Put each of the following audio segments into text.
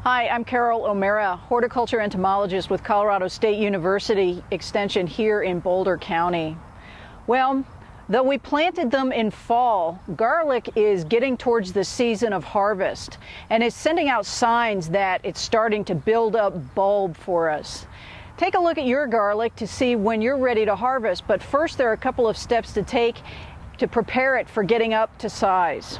Hi, I'm Carol O'Mara, horticulture entomologist with Colorado State University Extension here in Boulder County. Well, though we planted them in fall, garlic is getting towards the season of harvest, and it's sending out signs that it's starting to build up bulb for us. Take a look at your garlic to see when you're ready to harvest, but first there are a couple of steps to take to prepare it for getting up to size.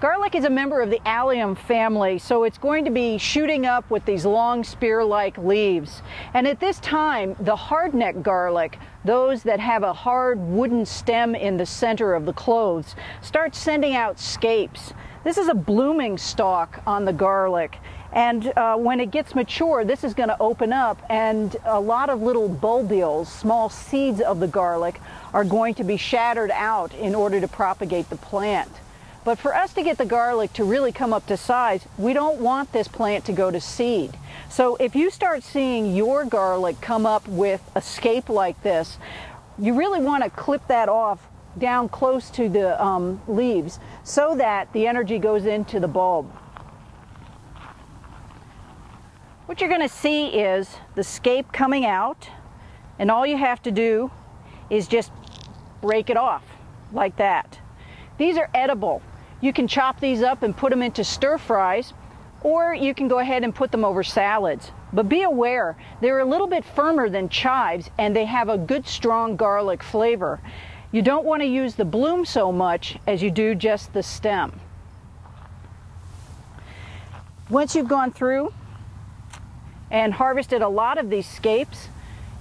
Garlic is a member of the allium family, so it's going to be shooting up with these long spear-like leaves. And at this time, the hardneck garlic, those that have a hard wooden stem in the center of the cloves, start sending out scapes. This is a blooming stalk on the garlic, and when it gets mature, this is going to open up, and a lot of little bulbules, small seeds of the garlic, are going to be shattered out in order to propagate the plant. But for us to get the garlic to really come up to size, we don't want this plant to go to seed. So if you start seeing your garlic come up with a scape like this, you really want to clip that off down close to the leaves so that the energy goes into the bulb. What you're going to see is the scape coming out, and all you have to do is just break it off like that. These are edible. You can chop these up and put them into stir fries, or you can go ahead and put them over salads. But be aware, they're a little bit firmer than chives, and they have a good strong garlic flavor. You don't want to use the bloom so much as you do just the stem. Once you've gone through and harvested a lot of these scapes,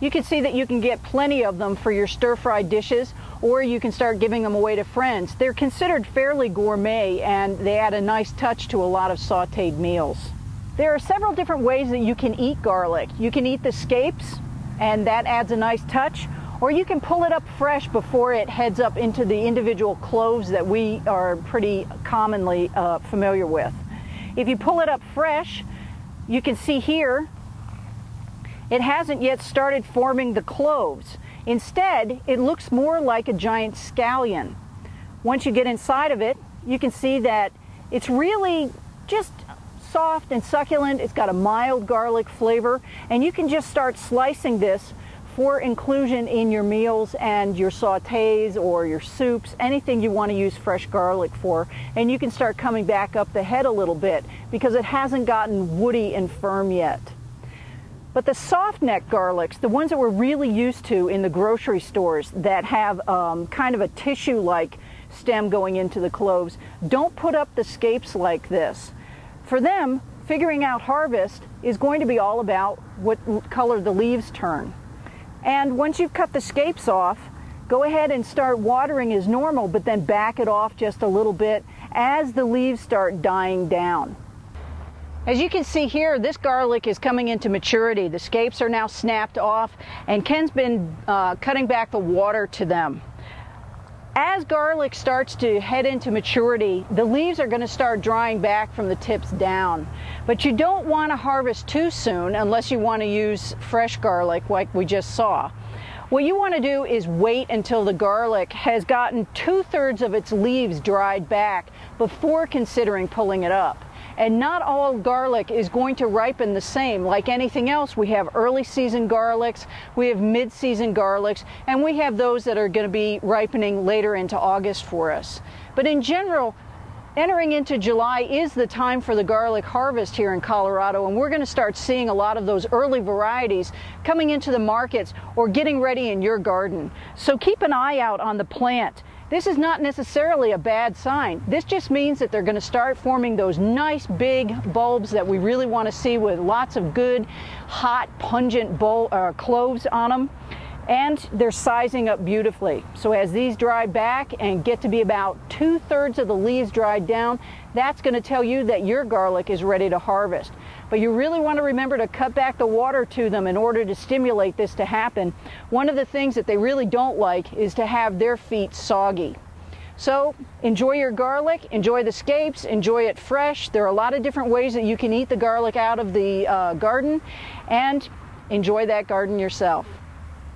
you can see that you can get plenty of them for your stir-fry dishes, or you can start giving them away to friends. They're considered fairly gourmet, and they add a nice touch to a lot of sautéed meals. There are several different ways that you can eat garlic. You can eat the scapes, and that adds a nice touch, or you can pull it up fresh before it heads up into the individual cloves that we are pretty commonly familiar with. If you pull it up fresh, you can see here, it hasn't yet started forming the cloves. Instead, it looks more like a giant scallion. Once you get inside of it, you can see that it's really just soft and succulent. It's got a mild garlic flavor, and you can just start slicing this for inclusion in your meals and your sautés or your soups, anything you want to use fresh garlic for. And you can start coming back up the head a little bit because it hasn't gotten woody and firm yet. But the soft neck garlics, the ones that we're really used to in the grocery stores that have kind of a tissue-like stem going into the cloves, don't put up the scapes like this. For them, figuring out harvest is going to be all about what color the leaves turn. And once you've cut the scapes off, go ahead and start watering as normal, but then back it off just a little bit as the leaves start dying down. As you can see here, this garlic is coming into maturity. The scapes are now snapped off, and Ken's been cutting back the water to them. As garlic starts to head into maturity, the leaves are going to start drying back from the tips down. But you don't want to harvest too soon unless you want to use fresh garlic like we just saw. What you want to do is wait until the garlic has gotten 2/3 of its leaves dried back before considering pulling it up. And not all garlic is going to ripen the same. Like anything else, we have early season garlics, we have mid-season garlics, and we have those that are going to be ripening later into August for us. But in general, entering into July is the time for the garlic harvest here in Colorado, and we're going to start seeing a lot of those early varieties coming into the markets or getting ready in your garden. So keep an eye out on the plant. This is not necessarily a bad sign. This just means that they're going to start forming those nice big bulbs that we really want to see with lots of good, hot, pungent cloves on them. And they're sizing up beautifully. So as these dry back and get to be about 2/3 of the leaves dried down, that's going to tell you that your garlic is ready to harvest. But you really want to remember to cut back the water to them in order to stimulate this to happen. One of the things that they really don't like is to have their feet soggy. So enjoy your garlic, enjoy the scapes, enjoy it fresh. There are a lot of different ways that you can eat the garlic out of the garden, and enjoy that garden yourself.